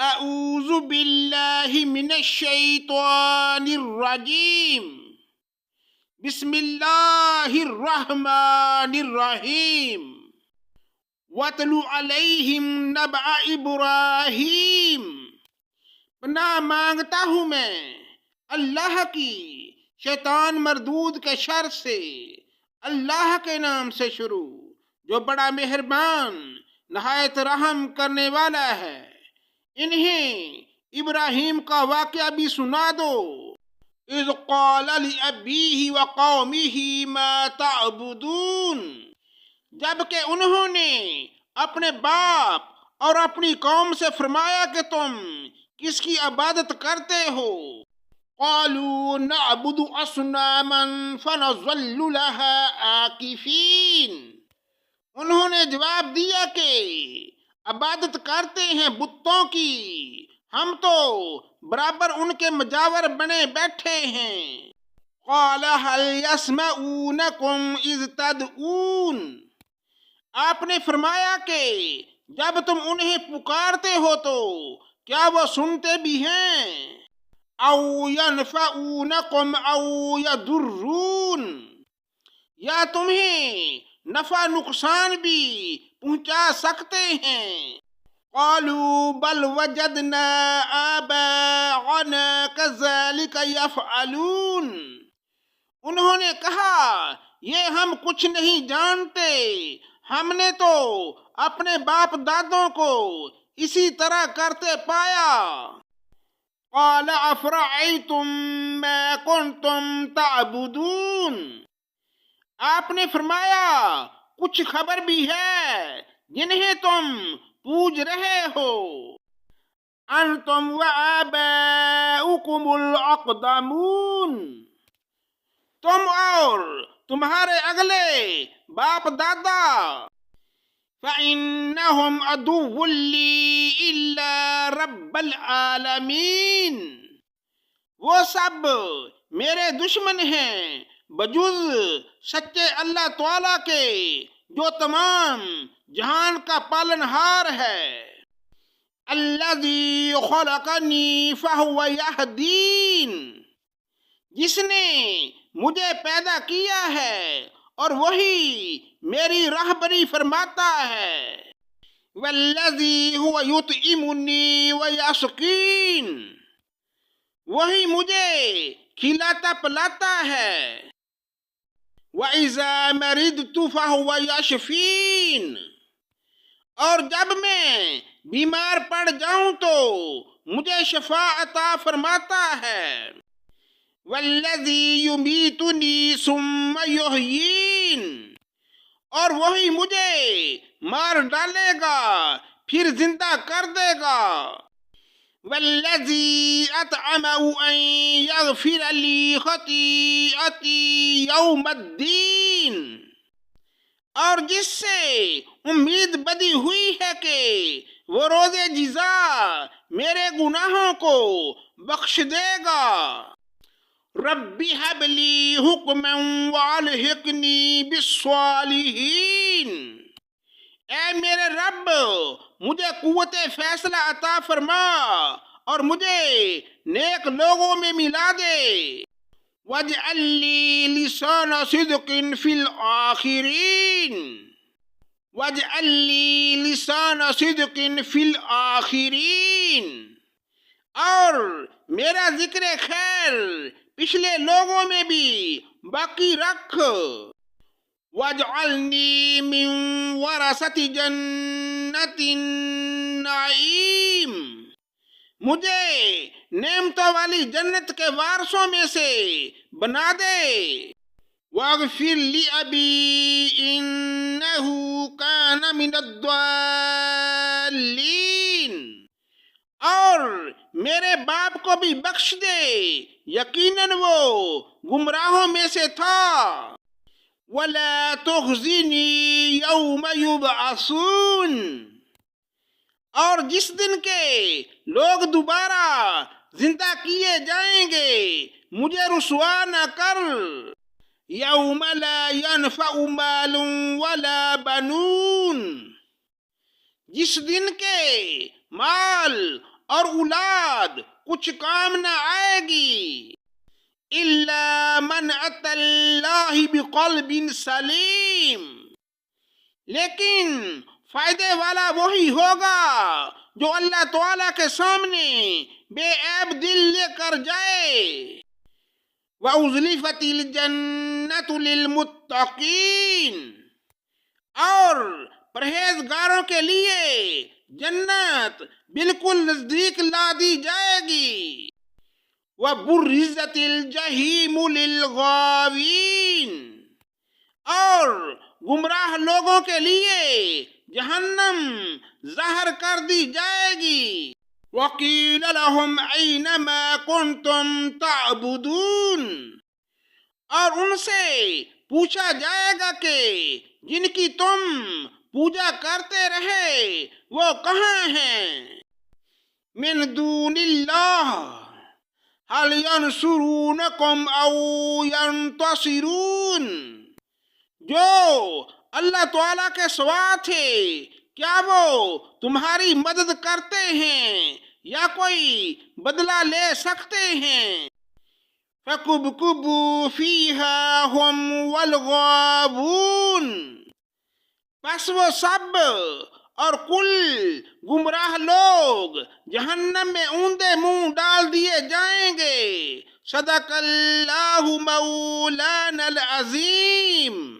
اعوذ باللہ من الشیطان الرجیم بسم اللہ الرحمن الرحیم وَاتْلُ عَلَيْهِمْ نَبَأَ ابراہیم۔ پناہ مانگتا ہوں میں اللہ کی شیطان مردود کے شر سے، اللہ کے نام سے شروع جو بڑا مہربان نہایت رحم کرنے والا ہے۔ انہیں ابراہیم کا واقعہ بھی سنا دو۔ اذ قال لأبیہ وقومہ ما تعبدون، جبکہ انہوں نے اپنے باپ اور اپنی قوم سے فرمایا کہ تم کس کی عبادت کرتے ہو؟ قالوا نعبد اصناما فنظل لها عاکفین، انہوں نے جواب دیا کہ عبادت کرتے ہیں بتوں کی، ہم تو برابر ان کے مجاور بنے بیٹھے ہیں۔ قال هل يسمعونكم اذ تدعون، آپ نے فرمایا کہ جب تم انہیں پکارتے ہو تو کیا وہ سنتے بھی ہیں؟ او ينفعونكم او يضرون، یا تمہیں نفع نقصان بھی پہنچا سکتے ہیں۔ قالوا بل وجدنا آباءنا كذلك يفعلون، انہوں نے کہا یہ ہم کچھ نہیں جانتے، ہم نے تو اپنے باپ دادوں کو اسی طرح کرتے پایا۔ قال افرأيتم ما كنتم تعبدون، آپ نے فرمایا کچھ خبر بھی ہے جنہیں تم پوج رہے ہو۔ انتم وآباؤکم الاقدمون، تم اور تمہارے اگلے باپ دادا۔ فإنہم عدو لی الا رب العالمین، وہ سب میرے دشمن ہیں بجز سچے اللہ تعالیٰ کے جو تمام جہان کا پالنہار ہے۔ الذی خلقنی فہو یہدین، جس نے مجھے پیدا کیا ہے اور وہی میری راہبری فرماتا ہے۔ والذی هو یطعمنی ویسقین، وہی مجھے کھلاتا پلاتا ہے۔ وَإِذَا مَرِضْتُ فَهُوَ يَشْفِينِ، اور جب میں بیمار پڑ جاؤں تو مجھے شفا عطا فرماتا ہے۔ وَالَّذِي يُمِيتُنِي ثُمَّ يُحْيِينِ، اور وہی مجھے مار ڈالے گا پھر زندہ کر دے گا۔ والذی اطمع ان یغفر لی خطیئتی یوم الدین، اور جس سے امید بدی ہوئی ہے کہ وہ روز جزا میرے گناہوں کو بخش دے گا۔ رب ہب لی حکما والحقنی بالصالحین، اے میرے رب مجھے قوت فیصلہ عطا فرما اور مجھے نیک لوگوں میں ملا دے۔ واجعل لی لسان صدق فی الآخرین، واجعل لی لسان صدق فی الآخرین، اور میرا ذکر خیر پچھلے لوگوں میں بھی باقی رکھ۔ واجعلنی من ورثۃ جنۃ النعیم، مجھے نعمتوں والی جنت کے وارثوں میں سے بنا دے۔ واغفر لأبی انہ کان من الضالین، اور میرے باپ کو بھی بخش دے، یقیناً وہ گمراہوں میں سے تھا۔ وَلَا تُخْزِنِي يَوْمَ يُبْعَثُونَ، اور جس دن کے لوگ دوبارہ زندہ کیے جائیں گے مجھے رسوا نہ کر۔ یوم لا ينفع مال ولا بنون، جس دن کے مال اور اولاد کچھ کام نہ آئے گی، الا من اتی اللہ بقلب سلیم، لیکن فائدے والا وہی ہوگا جو اللہ تعالیٰ کے سامنے بے عیب دل لے کر جائے۔ وَأُزْلِفَتِ الْجَنَّةُ لِلْمُتَّقِينَ، اور پرہیزگاروں کے لیے جنت بالکل نزدیک لا دی جائے گی۔ وَبُرِّزَتِ الْجَحِيمُ لِلْغَاوِينَ، اور گمراہ لوگوں کے لیے جہنم ظاہر کر دی جائے گی۔ وَقِيلَ لَهُمْ أَيْنَ مَا كُنْتُمْ تَعْبُدُونَ، اور ان سے پوچھا جائے گا کہ جن کی تم پوجا کرتے رہے وہ کہاں ہیں؟ من دون اللہ هل ينصرونكم او ينتصرون، جو اللہ تعالیٰ کے سوا تھے کیا وہ تمہاری مدد کرتے ہیں یا کوئی بدلہ لے سکتے ہیں؟ فَكُبْكُبُوا فِيهَا هُمْ وَالْغَاوُونَ، پس وہ سب اور کل گمراہ لوگ جہنم میں اوندے منہ ڈال دیے جائیں گے۔ صدق اللہ مولانا العظیم۔